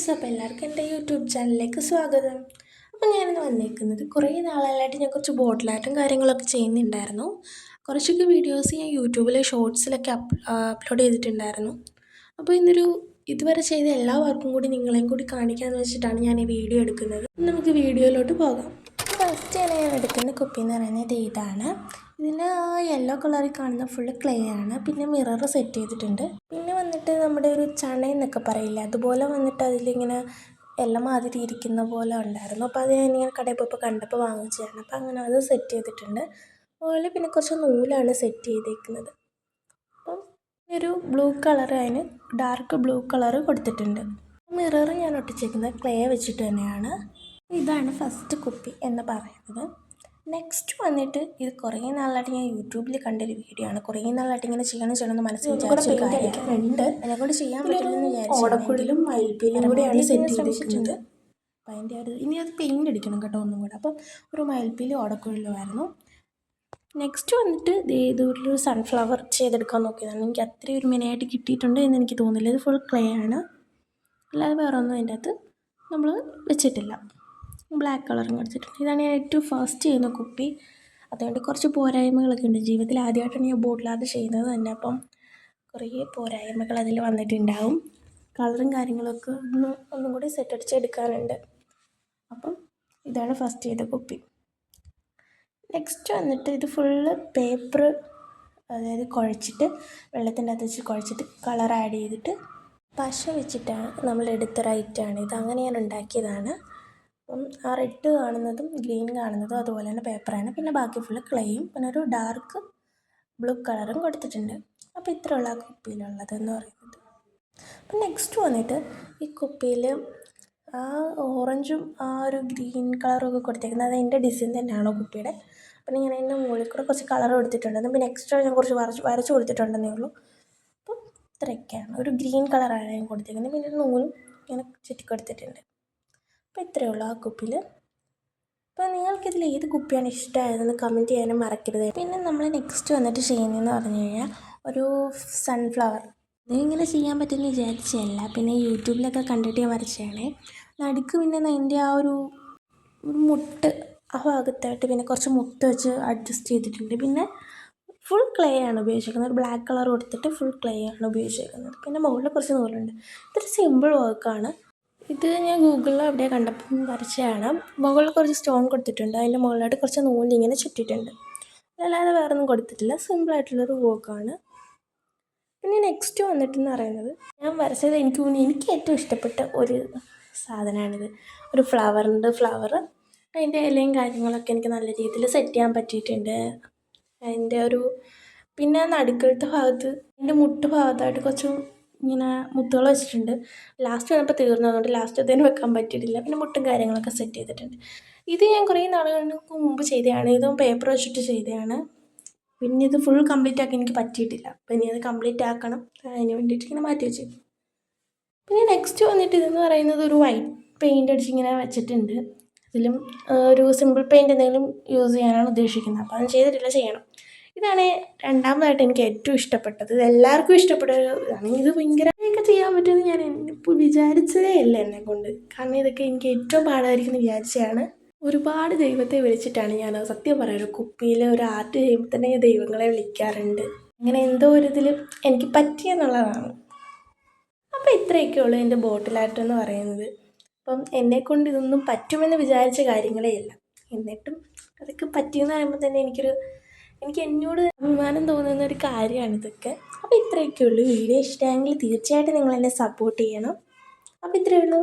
WhatsApp എല്ലാവർക്കും എൻ്റെ YouTube ചാനലിലേക്ക് സ്വാഗതം. അപ്പോൾ ഞാനിന്ന് വന്നേക്കുന്നത് കുറേ നാളുകളായിട്ട് ഞാൻ കുറച്ച് ബോട്ടിൽ ആർട്ടും കാര്യങ്ങളൊക്കെ ചെയ്യുന്നുണ്ടായിരുന്നു. കുറച്ചൊക്കെ വീഡിയോസ് ഞാൻ യൂട്യൂബിലെ ഷോർട്സിലൊക്കെ അപ്ലോഡ് ചെയ്തിട്ടുണ്ടായിരുന്നു. അപ്പോൾ ഇതുവരെ ചെയ്ത എല്ലാ വർക്കും കൂടി നിങ്ങളെയും കൂടി കാണിക്കാമെന്ന് വെച്ചിട്ടാണ് ഞാൻ ഈ വീഡിയോ എടുക്കുന്നത്. നമുക്ക് വീഡിയോയിലോട്ട് പോകാം. ഫസ്റ്റ് ഞാൻ എടുക്കുന്ന കുപ്പി എന്ന് പറയുന്നത് ഇതാണ്. ഇതിന് യെല്ലോ കളറിൽ കാണുന്ന ഫുള്ള് ക്ലേ ആണ്. പിന്നെ മിറർ സെറ്റ് ചെയ്തിട്ടുണ്ട്. പിന്നെ വന്നിട്ട് നമ്മുടെ ഒരു ചണയെന്നൊക്കെ പറയില്ല, അതുപോലെ വന്നിട്ട് അതിലിങ്ങനെ എല്ലാം മാതിരി ഇരിക്കുന്ന പോലെ ഉണ്ടായിരുന്നു. അപ്പോൾ അത് ഞാനിങ്ങനെ കടയിൽ പോയപ്പോൾ കണ്ടപ്പോൾ വാങ്ങിച്ചതാണ്. അപ്പോൾ അങ്ങനെ അത് സെറ്റ് ചെയ്തിട്ടുണ്ട്. അതുപോലെ പിന്നെ കുറച്ച് നൂലാണ് സെറ്റ് ചെയ്തേക്കുന്നത്. അപ്പം ഒരു ബ്ലൂ കളർ, അതിന് ഡാർക്ക് ബ്ലൂ കളർ കൊടുത്തിട്ടുണ്ട്. മിറർ ഞാൻ ഒട്ടിച്ചേക്കുന്നത് ക്ലേ വെച്ചിട്ട് തന്നെയാണ്. ഇതാണ് ഫസ്റ്റ് കുപ്പി എന്ന് പറയുന്നത്. നെക്സ്റ്റ് വന്നിട്ട് ഇത് കുറേ നാളായിട്ട് ഞാൻ യൂട്യൂബിൽ കണ്ടൊരു വീഡിയോ ആണ്. കുറേ നാളായിട്ട് ഇങ്ങനെ ചെയ്യണമെന്ന് മനസ്സിൽ വിചാരിച്ചൊരു കാര്യമുണ്ട്. അതിനെക്കൊണ്ട് ചെയ്യാൻ പറ്റില്ലെന്ന് വിചാരിച്ചു. ഓടക്കുഴലും മയിൽപ്പീലും കൂടെയാണ് സെറ്റ് ചെയ്തിരിക്കുന്നത്. അപ്പം അതിൻ്റെ ഇനി അത് പെയിൻ്റ് അടിക്കണം കേട്ടോ ഒന്നും കൂടെ. അപ്പം ഒരു മയിൽപ്പീലും ഓടക്കുഴലുമായിരുന്നു. നെക്സ്റ്റ് വന്നിട്ട് ഇതൊരു സൺഫ്ലവർ ചെയ്തെടുക്കാൻ നോക്കിയതാണ്. എനിക്ക് അത്രയും ഒരു മെനയായിട്ട് കിട്ടിയിട്ടുണ്ട് എന്ന് എനിക്ക് തോന്നില്ല. ഇത് ഫുൾ ക്ലേ ആണ്, അല്ലാതെ വേറെ ഒന്നും അതിൻ്റെ അകത്ത് നമ്മൾ വെച്ചിട്ടില്ല. ബ്ലാക്ക് കളറും കൊടുത്തിട്ടുണ്ട്. ഇതാണ് ഞാൻ ഏറ്റവും ഫസ്റ്റ് ചെയ്യുന്ന കുപ്പി. അതുകൊണ്ട് കുറച്ച് പോരായ്മകളൊക്കെ ഉണ്ട്. ജീവിതത്തിൽ ആദ്യമായിട്ടാണ് ഞാൻ ബോട്ടിൽ ആർട്ട് ചെയ്യുന്നത് തന്നെ. അപ്പം കുറേ പോരായ്മകൾ അതിൽ വന്നിട്ടുണ്ടാവും. കളറും കാര്യങ്ങളൊക്കെ ഒന്നും കൂടി സെറ്റ് അടിച്ചെടുക്കാനുണ്ട്. അപ്പം ഇതാണ് ഫസ്റ്റ് ചെയ്ത കുപ്പി. നെക്സ്റ്റ് വന്നിട്ട് ഇത് ഫുള്ള് പേപ്പർ, അതായത് കുഴച്ചിട്ട് വെള്ളത്തിൻ്റെ അകത്ത് വെച്ച് കുഴച്ചിട്ട് കളർ ആഡ് ചെയ്തിട്ട് പശ വെച്ചിട്ടാണ് നമ്മൾ എടുത്ത റൈറ്റാണ് ഇത്. അങ്ങനെ ഞാൻ ഉണ്ടാക്കിയതാണ്. അപ്പം ആ റെഡ് കാണുന്നതും ഗ്രീൻ കാണുന്നതും അതുപോലെ തന്നെ പേപ്പറാണ്. പിന്നെ ബാക്കി ഫുള്ള് ക്ലേയും പിന്നെ ഒരു ഡാർക്ക് ബ്ലൂ കളറും കൊടുത്തിട്ടുണ്ട്. അപ്പോൾ ഇത്രയുള്ള ആ കുപ്പിയിലുള്ളതെന്ന് പറയുന്നത്. അപ്പം നെക്സ്റ്റ് വന്നിട്ട് ഈ കുപ്പിയിൽ ആ ഓറഞ്ചും ആ ഒരു ഗ്രീൻ കളറും ഒക്കെ കൊടുത്തേക്കുന്നത് അത് എൻ്റെ ഡിസൈൻ തന്നെയാണോ കുപ്പിയുടെ. അപ്പം ഞാൻ അതിൻ്റെ മുകളിൽ കൂടെ കുറച്ച് കളർ കൊടുത്തിട്ടുണ്ടെന്ന്, പിന്നെ എക്സ്ട്രാ ഞാൻ കുറച്ച് വരച്ച് കൊടുത്തിട്ടുണ്ടെന്നേ ഉള്ളൂ. അപ്പം ഇത്രയൊക്കെയാണ്. ഒരു ഗ്രീൻ കളറാണ് ഞാൻ കൊടുത്തേക്കുന്നത്. പിന്നെ നൂലും ഇങ്ങനെ ചുറ്റി കൊടുത്തിട്ടുണ്ട്. അപ്പോൾ ഇത്രയേ ഉള്ളൂ ആ കുപ്പിയിൽ. അപ്പോൾ നിങ്ങൾക്കിതിൽ ഏത് കുപ്പിയാണ് ഇഷ്ടമായതെന്ന് കമൻറ്റ് ചെയ്യാനും മറക്കരുത്. പിന്നെ നമ്മൾ നെക്സ്റ്റ് വന്നിട്ട് ചെയ്യുന്നതെന്ന് പറഞ്ഞു കഴിഞ്ഞാൽ ഒരു സൺഫ്ലവർ. ഇതിങ്ങനെ ചെയ്യാൻ പറ്റുമെന്ന് വിചാരിച്ചതല്ല, പിന്നെ യൂട്യൂബിലൊക്കെ കണ്ടിട്ട് ഞാൻ വരച്ചതാണേ. നടുക്ക് പിന്നെ അതിൻ്റെ ആ ഒരു മുട്ട് ആ ഭാഗത്തായിട്ട് പിന്നെ കുറച്ച് മുത്ത് വെച്ച് അഡ്ജസ്റ്റ് ചെയ്തിട്ടുണ്ട്. പിന്നെ ഫുൾ ക്ലേ ആണ് ഉപയോഗിച്ചിരിക്കുന്നത്. ഒരു ബ്ലാക്ക് കളർ കൊടുത്തിട്ട് ഫുൾ ക്ലേ ആണ് ഉപയോഗിച്ചിരിക്കുന്നത്. പിന്നെ മുകളിൽ കുറച്ച് നൂലുണ്ട്. ഇതൊരു സിമ്പിൾ വർക്കാണ്. ഇത് ഞാൻ ഗൂഗിളിൽ അവിടെ കണ്ടപ്പം വരച്ചതാണ്. മുകളിൽ കുറച്ച് സ്റ്റോൺ കൊടുത്തിട്ടുണ്ട്. അതിൻ്റെ മുകളിലായിട്ട് കുറച്ച് നൂലിങ്ങനെ ചുറ്റിയിട്ടുണ്ട്. അല്ലാതെ വേറെ ഒന്നും കൊടുത്തിട്ടില്ല. സിമ്പിളായിട്ടുള്ളൊരു വർക്കാണ്. പിന്നെ നെക്സ്റ്റ് വന്നിട്ടെന്ന് പറയുന്നത് ഞാൻ വരച്ചത് എനിക്ക് ഏറ്റവും ഇഷ്ടപ്പെട്ട ഒരു സാധനമാണിത്. ഒരു ഫ്ലവർ അതിൻ്റെ ഇലയും കാര്യങ്ങളൊക്കെ എനിക്ക് നല്ല രീതിയിൽ സെറ്റ് ചെയ്യാൻ പറ്റിയിട്ടുണ്ട്. അതിൻ്റെ പിന്നെ നടുക്കളത്തെ ഭാഗത്ത് അതിൻ്റെ മുട്ട് ഭാഗത്തായിട്ട് കുറച്ച് ഇങ്ങനെ മുത്തുകൾ വെച്ചിട്ടുണ്ട്. ലാസ്റ്റ് വന്നപ്പോൾ തീർന്നു, അതുകൊണ്ട് ലാസ്റ്റ് അതിന് വെക്കാൻ പറ്റിയിട്ടില്ല. പിന്നെ മുട്ടും കാര്യങ്ങളൊക്കെ സെറ്റ് ചെയ്തിട്ടുണ്ട്. ഇത് ഞാൻ കുറേ നാളുകൾക്ക് മുമ്പ് ചെയ്തതാണ്. ഇതും പേപ്പർ വെച്ചിട്ട് ചെയ്തതാണ്. പിന്നെ ഇത് ഫുൾ കംപ്ലീറ്റ് ആക്കി എനിക്ക് പറ്റിയിട്ടില്ല. അപ്പോൾ ഇനി അത് കംപ്ലീറ്റ് ആക്കണം. അതിന് വേണ്ടിയിട്ട് ഇങ്ങനെ മാറ്റി വെച്ചു. പിന്നെ നെക്സ്റ്റ് വന്നിട്ട് ഇതെന്ന് പറയുന്നത് ഒരു വൈറ്റ് പെയിൻ്റ് അടിച്ച് ഇങ്ങനെ വെച്ചിട്ടുണ്ട്. ഇതിലും ഒരു സിമ്പിൾ പെയിൻറ്റ് എന്തെങ്കിലും യൂസ് ചെയ്യാനാണ് ഉദ്ദേശിക്കുന്നത്. അപ്പോൾ അത് ചെയ്തിട്ടില്ല, ചെയ്യണം. ഇതാണ് രണ്ടാമതായിട്ട് എനിക്ക് ഏറ്റവും ഇഷ്ടപ്പെട്ടത്. ഇത് എല്ലാവർക്കും ഇഷ്ടപ്പെട്ട ഒരു ഇതാണ്. ഇത് ഭയങ്കരമൊക്കെ ചെയ്യാൻ പറ്റുമെന്ന് ഞാൻ ഇപ്പോൾ വിചാരിച്ചതേ ഇല്ല എന്നെക്കൊണ്ട്. കാരണം ഇതൊക്കെ എനിക്ക് ഏറ്റവും പാടായിരിക്കും വിചാരിച്ചതാണ്. ഒരുപാട് ദൈവത്തെ വിളിച്ചിട്ടാണ് ഞാൻ സത്യം പറയാം. ഒരു കുപ്പിയിൽ ഒരു ആർട്ട് ചെയ്യുമ്പോൾ തന്നെ ഞാൻ ദൈവങ്ങളെ വിളിക്കാറുണ്ട്. അങ്ങനെ എന്തോ ഒരു ഇതിൽ എനിക്ക് പറ്റിയെന്നുള്ളതാണ്. അപ്പോൾ ഇത്രയൊക്കെ ഉള്ളൂ എൻ്റെ ബോട്ടിൽ ആർട്ട് എന്ന് പറയുന്നത്. അപ്പം എന്നെക്കൊണ്ട് ഇതൊന്നും പറ്റുമെന്ന് വിചാരിച്ച കാര്യങ്ങളേ ഇല്ല. എന്നിട്ടും അതൊക്കെ പറ്റിയെന്ന് പറയുമ്പോൾ തന്നെ എനിക്ക് എന്നോട് അഭിമാനം തോന്നുന്ന ഒരു കാര്യമാണ് ഇതൊക്കെ. അപ്പോൾ ഇത്രയൊക്കെ ഉള്ളൂ. വീഡിയോ ഇഷ്ടമായെങ്കിൽ തീർച്ചയായിട്ടും നിങ്ങൾ എന്നെ സപ്പോർട്ട് ചെയ്യണം. അപ്പോൾ ഇത്രയേ ഉള്ളൂ.